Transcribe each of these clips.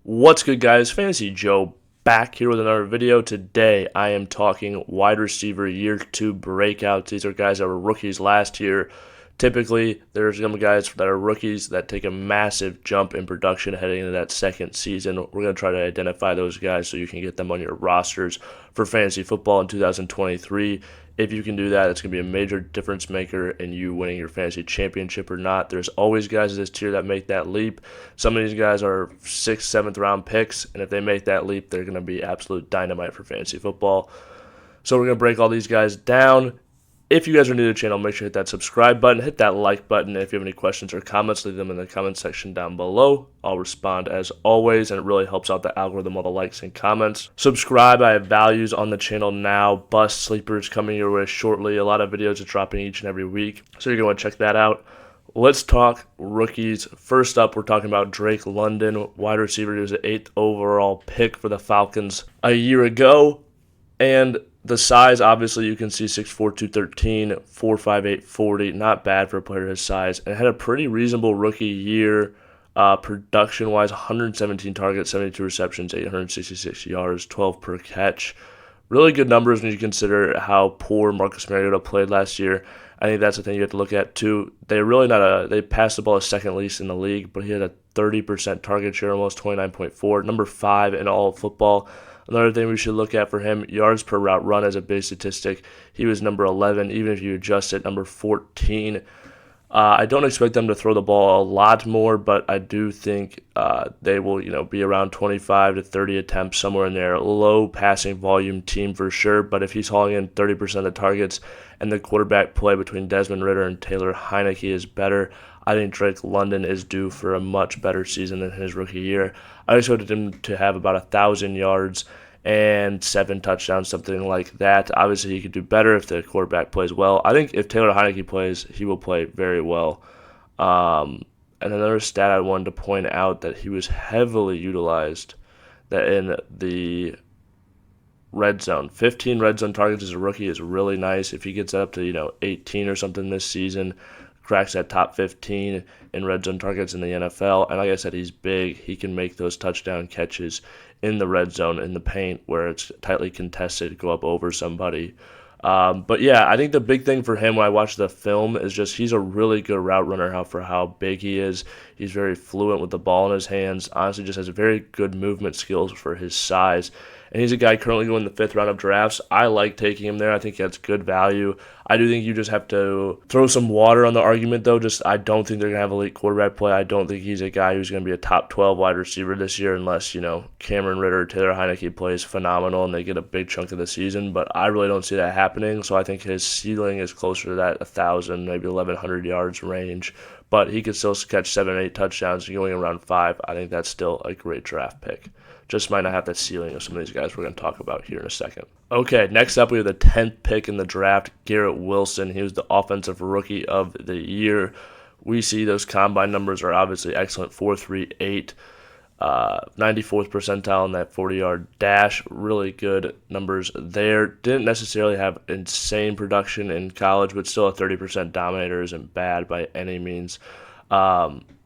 What's good, guys? Fantasy Joe back here with another video. Today, I am talking wide receiver year two breakouts. These are guys that were rookies last year. Typically, there's some guys that are rookies that take a massive jump in production heading into that second season. We're going to try to identify those guys so you can get them on your rosters for fantasy football in 2023. If you can do that, it's going to be a major difference maker in you winning your fantasy championship or not. There's always guys in this tier that make that leap. Some of these guys are 6th, 7th round picks, and if they make that leap, they're going to be absolute dynamite for fantasy football. So we're going to break all these guys down. If you guys are new to the channel, make sure to hit that subscribe button, hit that like button. If you have any questions or comments, leave them in the comment section down below. I'll respond as always, and it really helps out the algorithm, all the likes and comments. Subscribe. I have values on the channel now. Bust sleepers coming your way shortly. A lot of videos are dropping each and every week, so you're going to check that out. Let's talk rookies. First up, we're talking about Drake London, wide receiver. He was the 8th overall pick for the Falcons a year ago, and the size, obviously, you can see 6'4", 213, 4'5", 40. Not bad for a player his size. And had a pretty reasonable rookie year production-wise. 117 targets, 72 receptions, 866 yards, 12 per catch. Really good numbers when you consider how poor Marcus Mariota played last year. I think that's the thing you have to look at, too. They passed the ball a second least in the league, but he had a 30% target share, almost 29.4. Number 5 in all of football. Another thing we should look at for him, yards per route run as a base statistic. He was number 11, even if you adjust it, number 14. I don't expect them to throw the ball a lot more, but I do think they will, be around 25 to 30 attempts, somewhere in there. Low passing volume team for sure, but if he's hauling in 30% of the targets and the quarterback play between Desmond Ridder and Taylor Heineke is better, I think Drake London is due for a much better season than his rookie year. I expected him to have about 1,000 yards and 7 touchdowns, something like that. Obviously, he could do better if the quarterback plays well. I think if Taylor Heineke plays, he will play very well. And another stat I wanted to point out that he was heavily utilized that in the red zone. 15 red zone targets as a rookie is really nice. If he gets up to 18 or something this season, cracks that top 15 in red zone targets in the NFL. And like I said, he's big. He can make those touchdown catches in the red zone, in the paint, where it's tightly contested, go up over somebody. But yeah, I think the big thing for him when I watch the film is just he's a really good route runner for how big he is. He's very fluent with the ball in his hands. Honestly, just has very good movement skills for his size. And he's a guy currently going in the 5th round of drafts. I like taking him there. I think that's good value. I do think you just have to throw some water on the argument, though. I don't think they're going to have elite quarterback play. I don't think he's a guy who's going to be a top 12 wide receiver this year unless, Cameron Ridder or Taylor Heineke plays phenomenal and they get a big chunk of the season. But I really don't see that happening. So I think his ceiling is closer to that 1,000, maybe 1,100 yards range. But he could still catch 7 or 8 touchdowns going around 5. I think that's still a great draft pick. Just might not have the ceiling of some of these guys we're going to talk about here in a second. Okay, next up we have the 10th pick in the draft, Garrett Wilson. He was the offensive rookie of the year. We see those combine numbers are obviously excellent, 4.38, 94th percentile in that 40-yard dash. Really good numbers there. Didn't necessarily have insane production in college, but still a 30% dominator isn't bad by any means.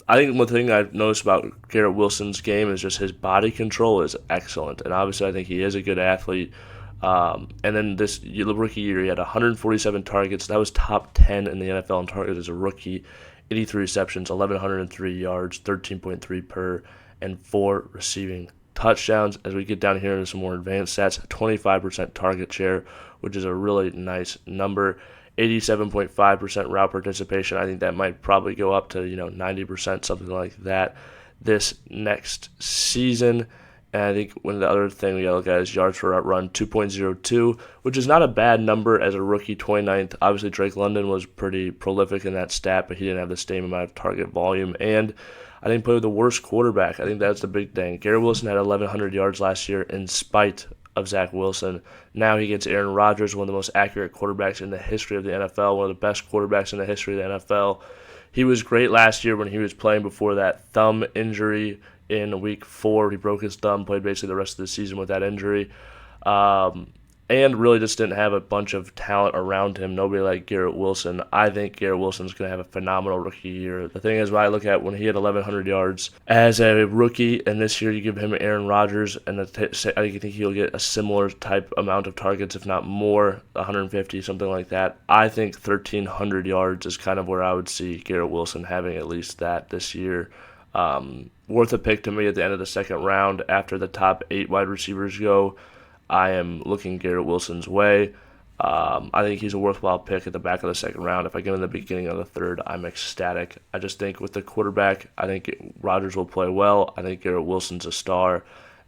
I think one thing I've noticed about Garrett Wilson's game is just his body control is excellent. And obviously I think he is a good athlete. And then this rookie year, he had 147 targets. That was top 10 in the NFL in targets as a rookie. 83 receptions, 1,103 yards, 13.3 per, and 4 receiving touchdowns. As we get down here into some more advanced stats, 25% target share, which is a really nice number. 87.5% route participation. I think that might probably go up to 90%, something like that, this next season. And I think one of the other thing we got to look at is yards per route run, 2.02, which is not a bad number as a rookie, 29th. Obviously, Drake London was pretty prolific in that stat, but he didn't have the same amount of target volume. And I think played with the worst quarterback. I think that's the big thing. Garrett Wilson had 1,100 yards last year in spite of Zach Wilson. Now he gets Aaron Rodgers, one of the most accurate quarterbacks in the history of the NFL, one of the best quarterbacks in the history of the NFL. He was great last year when he was playing before that thumb injury in week 4. He broke his thumb, played basically the rest of the season with that injury. and really just didn't have a bunch of talent around him. Nobody like Garrett Wilson. I think Garrett Wilson's going to have a phenomenal rookie year. The thing is, when I look at when he had 1,100 yards as a rookie, and this year you give him Aaron Rodgers, and I think he'll get a similar type amount of targets, if not more, 150, something like that. I think 1,300 yards is kind of where I would see Garrett Wilson having at least that this year. Worth a pick to me at the end of the second round after the top 8 wide receivers go. I am looking Garrett Wilson's way. I think he's a worthwhile pick at the back of the second round. If I get him in the beginning of the third, I'm ecstatic. I just think with the quarterback, I think Rodgers will play well. I think Garrett Wilson's a star,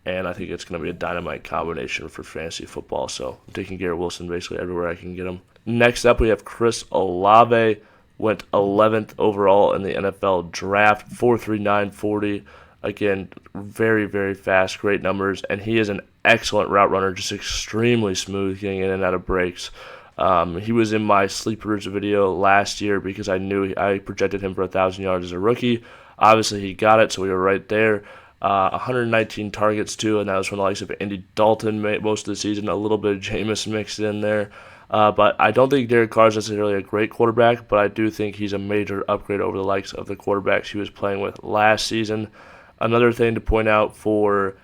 and I think it's going to be a dynamite combination for fantasy football. So I'm taking Garrett Wilson basically everywhere I can get him. Next up, we have Chris Olave. Went 11th overall in the NFL draft, 4.39 40. Again, very, very fast, great numbers, and he is an excellent route runner, just extremely smooth getting in and out of breaks. He was in my sleepers video last year because I projected him for 1,000 yards as a rookie. Obviously, he got it, so we were right there. 119 targets, too, and that was from the likes of Andy Dalton most of the season, a little bit of Jameson mixed in there. But I don't think Derek Carr is necessarily a great quarterback, but I do think he's a major upgrade over the likes of the quarterbacks he was playing with last season. Another thing to point out for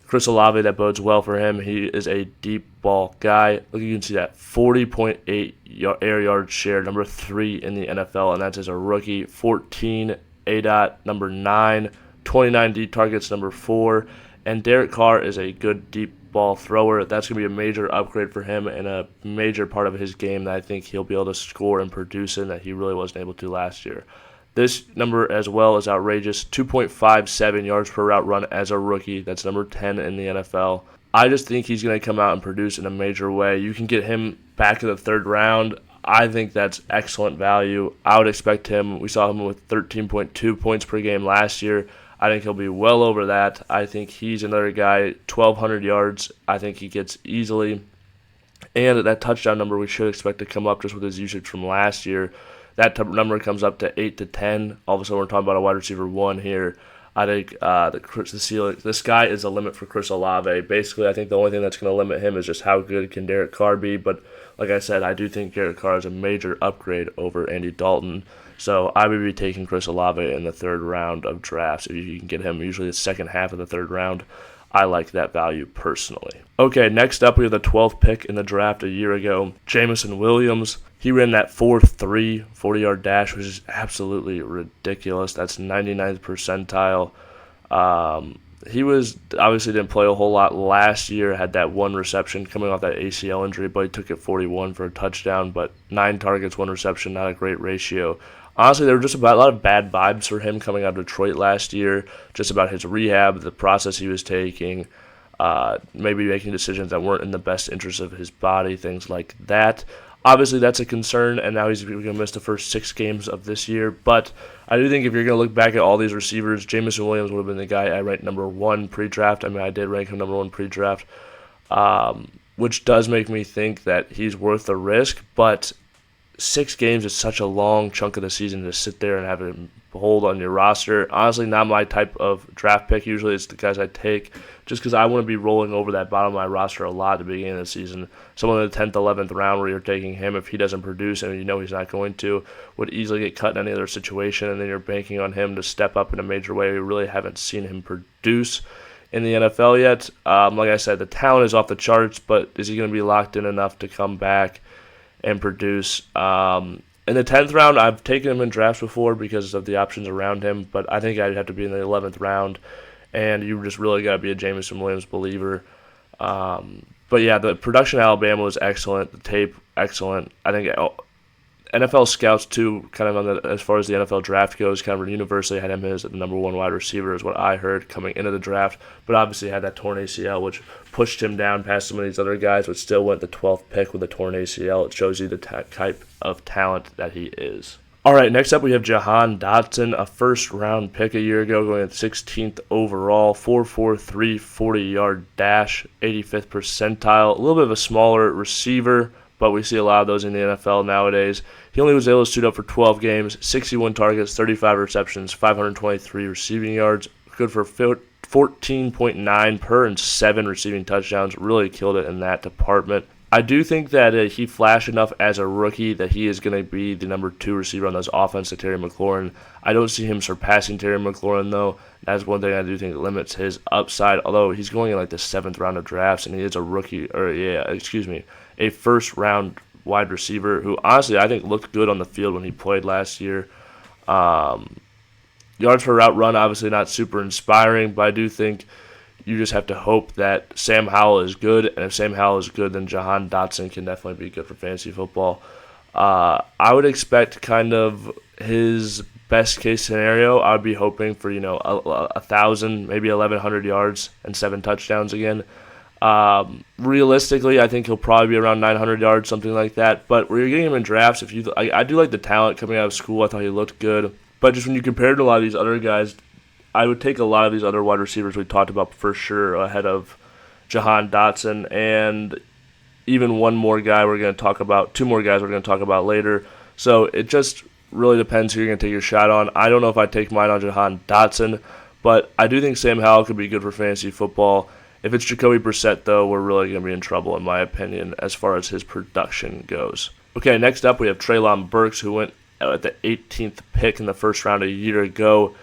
Chris Olave that bodes well for him, he is a deep ball guy. Look, you can see that 40.8 air yard share, number 3 in the NFL, and that's as a rookie. 14 ADOT, number 9. 29 deep targets, number 4. And Derek Carr is a good deep ball thrower. That's going to be a major upgrade for him and a major part of his game that I think he'll be able to score and produce in that he really wasn't able to last year. This number as well is outrageous. 2.57 yards per route run as a rookie. That's number 10 in the NFL. I just think he's going to come out and produce in a major way. You can get him back in the third round. I think that's excellent value. I would expect him. We saw him with 13.2 points per game last year. I think he'll be well over that. I think he's another guy, 1,200 yards. I think he gets easily. And that touchdown number we should expect to come up just with his usage from last year. That number comes up to 8 to 10. All of a sudden, we're talking about a wide receiver 1 here. I think the ceiling, the sky is the limit for Chris Olave. Basically, I think the only thing that's going to limit him is just how good can Derek Carr be. But like I said, I do think Derek Carr is a major upgrade over Andy Dalton. So I would be taking Chris Olave in the third round of drafts if you can get him. Usually the second half of the third round. I like that value personally. Okay, next up we have the 12th pick in the draft a year ago, Jameson Williams. He ran that 4.3 40-yard dash, which is absolutely ridiculous. That's 99th percentile. He was obviously didn't play a whole lot last year, had that one reception coming off that ACL injury, but he took it 41 for a touchdown, but 9 targets, 1 reception, not a great ratio. Honestly, there were just about a lot of bad vibes for him coming out of Detroit last year, just about his rehab, the process he was taking, maybe making decisions that weren't in the best interest of his body, things like that. Obviously, that's a concern, and now he's going to miss the first 6 games of this year. But I do think if you're going to look back at all these receivers, Jameson Williams would have been the guy I ranked number 1 pre-draft. I mean, I did rank him number 1 pre-draft, which does make me think that he's worth the risk. But 6 games is such a long chunk of the season to sit there and have him hold on your roster. Honestly, not my type of draft pick. Usually it's the guys I take just because I want to be rolling over that bottom of my roster a lot at the beginning of the season. Someone in the 10th, 11th round where you're taking him, if he doesn't produce and you know he's not going to, would easily get cut in any other situation, and then you're banking on him to step up in a major way. We really haven't seen him produce in the NFL yet. Like I said, the talent is off the charts, but is he going to be locked in enough to come back and produce? In the 10th round, I've taken him in drafts before because of the options around him, but I think I'd have to be in the 11th round, and you just really got to be a Jameson Williams believer. But yeah, the production at Alabama was excellent. The tape, excellent. I think NFL scouts, too, kind of on the, as far as the NFL draft goes, kind of universally had him as the number 1 wide receiver is what I heard coming into the draft, but obviously had that torn ACL, which pushed him down past some of these other guys, but still went the 12th pick with a torn ACL. It shows you the type of talent that he is. All right, next up we have Jahan Dotson, a first-round pick a year ago, going at 16th overall, 4.43 40-yard dash, 85th percentile, a little bit of a smaller receiver, but we see a lot of those in the NFL nowadays. He only was able to suit up for 12 games, 61 targets, 35 receptions, 523 receiving yards, good for 14.9 per and 7 receiving touchdowns. Really killed it in that department. I do think that he flashed enough as a rookie that he is going to be the number 2 receiver on this offense to Terry McLaurin. I don't see him surpassing Terry McLaurin, though. That's one thing I do think limits his upside, although he's going in like the 7th round of drafts, and he is a first-round wide receiver who, honestly, I think looked good on the field when he played last year. Yards per route run, obviously not super inspiring, but I do think you just have to hope that Sam Howell is good, and if Sam Howell is good, then Jahan Dotson can definitely be good for fantasy football. I would expect kind of his best case scenario. I would be hoping for 1,000, maybe 1,100 yards and 7 touchdowns again. Realistically, I think he'll probably be around 900 yards, something like that. But where you're getting him in drafts, I do like the talent coming out of school. I thought he looked good, but just when you compare it to a lot of these other guys, I would take a lot of these other wide receivers we talked about for sure ahead of Jahan Dotson, and even one more guy we're going to talk about, 2 more guys we're going to talk about later. So it just really depends who you're going to take your shot on. I don't know if I'd take mine on Jahan Dotson, but I do think Sam Howell could be good for fantasy football. If it's Jacoby Brissett, though, we're really going to be in trouble, in my opinion, as far as his production goes. Okay, next up we have Treylon Burks, who went at the 18th pick in the first round a year ago.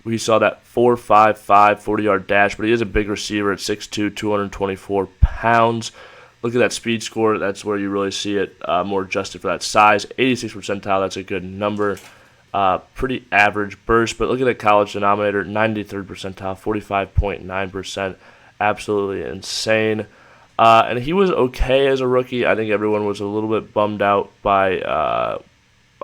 We saw that 4.55 40-yard dash, but he is a big receiver at 6'2", 224 pounds. Look at that speed score. That's where you really see it more adjusted for that size. 86th percentile, that's a good number. Pretty average burst, but look at the college denominator, 93rd percentile, 45.9%. Absolutely insane. And he was okay as a rookie. I think everyone was a little bit bummed out by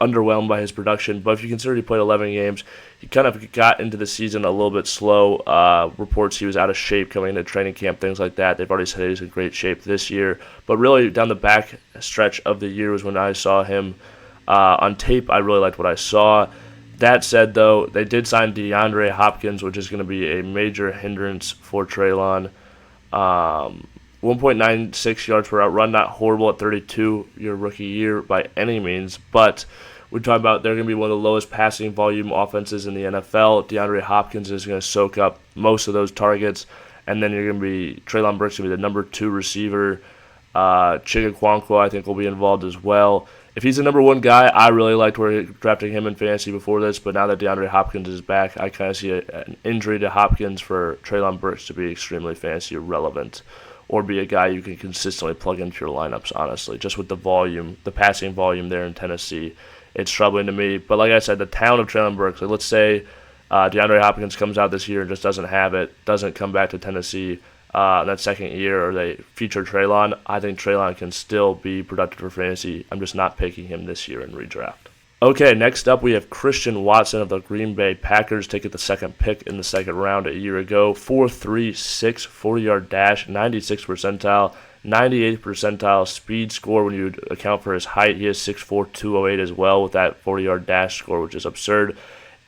underwhelmed by his production, but if you consider he played 11 games, he kind of got into the season a little bit slow. Reports he was out of shape coming into training camp, things like that. They've already said he's in great shape this year, but really down the back stretch of the year was when I saw him on tape. I really liked what I saw. That said, though, they did sign DeAndre Hopkins, which is going to be a major hindrance for Treylon. 1.96 yards per route run, not horrible at 32 your rookie year by any means, but we talk about they're going to be one of the lowest passing volume offenses in the NFL. DeAndre Hopkins is going to soak up most of those targets, and then you're going to be Treylon Burks going to be the number 2 receiver. Chigaquanko, I think, will be involved as well. If he's the number 1 guy, I really liked where drafting him in fantasy before this, but now that DeAndre Hopkins is back, I kind of see an injury to Hopkins for Treylon Burks to be extremely fantasy relevant, or be a guy you can consistently plug into your lineups, honestly. Just with the volume, the passing volume there in Tennessee, it's troubling to me. But like I said, the talent of Treylon Burks, let's say DeAndre Hopkins comes out this year and just doesn't have it, doesn't come back to Tennessee in that second year, or they feature Treylon, I think Treylon can still be productive for fantasy. I'm just not picking him this year in redraft. Okay, next up we have Christian Watson of the Green Bay Packers, taking the second pick in the second round a year ago. 4.36 40-yard dash, 96th percentile, 98th percentile speed score when you account for his height. He is 6'4", 208 as well with that 40-yard dash score, which is absurd.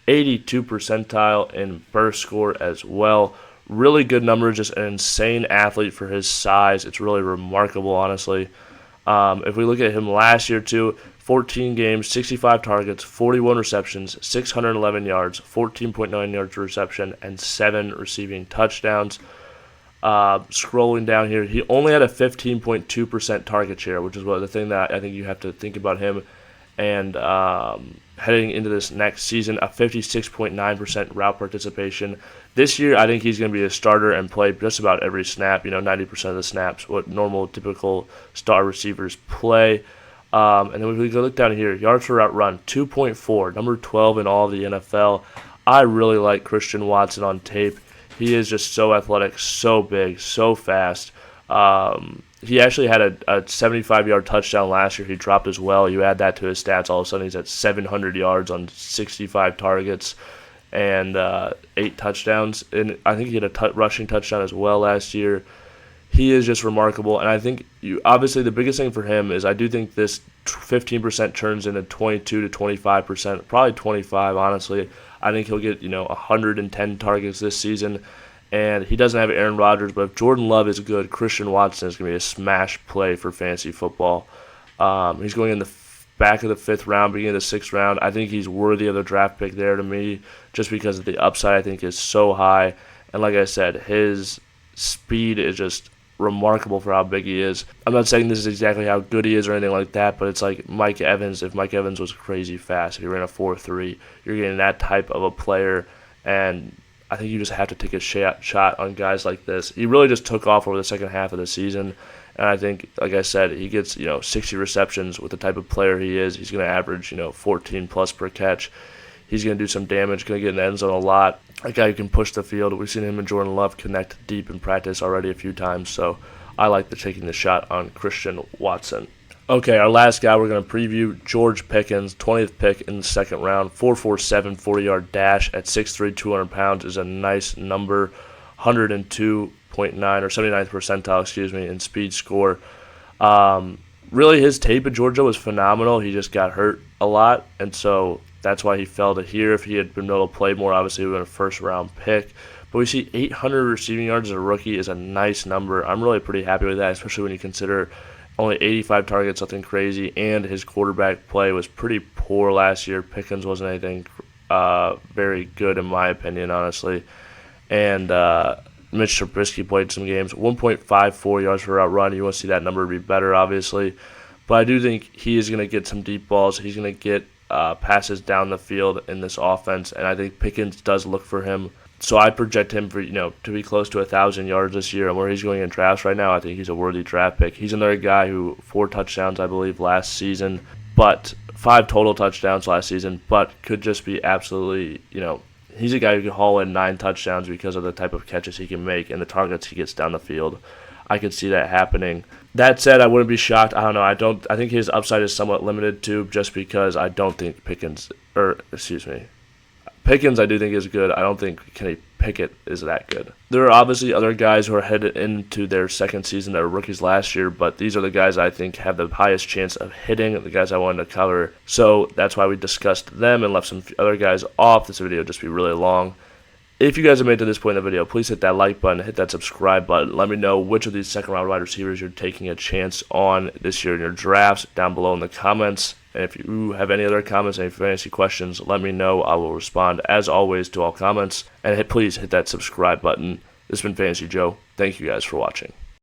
82 percentile in burst score as well. Really good numbers, just an insane athlete for his size. It's really remarkable, honestly. If we look at him last year, too, 14 games, 65 targets, 41 receptions, 611 yards, 14.9 yards per reception, and 7 receiving touchdowns. Scrolling down here, he only had a 15.2% target share, which is the thing that I think you have to think about him. And heading into this next season, a 56.9% route participation. This year, I think he's going to be a starter and play just about every snap, 90% of the snaps, what normal, typical star receivers play. And then if we go look down here, yards per route run, 2.4, number 12 in all of the NFL. I really like Christian Watson on tape. He is just so athletic, so big, so fast. He actually had a 75-yard touchdown last year. He dropped as well. You add that to his stats, all of a sudden he's at 700 yards on 65 targets and 8 touchdowns. And I think he had a rushing touchdown as well last year. He is just remarkable, and I think obviously the biggest thing for him is I do think this 15% turns into 22 to 25%, probably 25, honestly. I think he'll get 110 targets this season, and he doesn't have Aaron Rodgers, but if Jordan Love is good, Christian Watson is going to be a smash play for fantasy football. He's going in the back of the 5th round, beginning of the 6th round. I think he's worthy of the draft pick there to me, just because of the upside I think is so high. And like I said, his speed is just remarkable for how big he is. I'm not saying this is exactly how good he is or anything like that, but it's like Mike Evans. If Mike Evans was crazy fast, if he ran a 4.3, you're getting that type of a player, and I think you just have to take a shot on guys like this. He really just took off over the second half of the season, and I think, like I said, he gets 60 receptions with the type of player he is. He's going to average 14 plus per catch. He's going to do some damage, going to get in the end zone a lot. A guy who can push the field. We've seen him and Jordan Love connect deep in practice already a few times, so I like taking the shot on Christian Watson. Okay, our last guy we're going to preview, George Pickens, 20th pick in the second round, 4.47 40-yard dash at 6'3", 200 pounds is a nice number, 102.9 or 79th percentile, in speed score. Really, his tape at Georgia was phenomenal. He just got hurt a lot, and so that's why he fell to here. If he had been able to play more, obviously he would have been a first-round pick. But we see 800 receiving yards as a rookie is a nice number. I'm really pretty happy with that, especially when you consider only 85 targets, nothing crazy, and his quarterback play was pretty poor last year. Pickens wasn't anything very good in my opinion, honestly. And Mitch Trubisky played some games. 1.54 yards per route run. You want to see that number be better, obviously. But I do think he is going to get some deep balls. He's going to get passes down the field in this offense, and I think Pickens does look for him. So I project him for to be close to 1,000 yards this year, and where he's going in drafts right now, I think he's a worthy draft pick. He's another guy who 4 touchdowns, I believe, last season, but 5 total touchdowns last season, but could just be absolutely, he's a guy who can haul in 9 touchdowns because of the type of catches he can make and the targets he gets down the field. I could see that happening. That said, I wouldn't be shocked. I don't know. I think his upside is somewhat limited too, just because I don't think Pickens I do think is good. I don't think Kenny Pickett is that good. There are obviously other guys who are headed into their second season that were rookies last year, but these are the guys I think have the highest chance of hitting, the guys I wanted to cover. So that's why we discussed them and left some other guys off. This video will just be really long. If you guys have made it to this point in the video, please hit that like button, hit that subscribe button. Let me know which of these second-round wide receivers you're taking a chance on this year in your drafts down below in the comments. And if you have any other comments, any fantasy questions, let me know. I will respond, as always, to all comments. And please hit that subscribe button. This has been Fantasy Joe. Thank you guys for watching.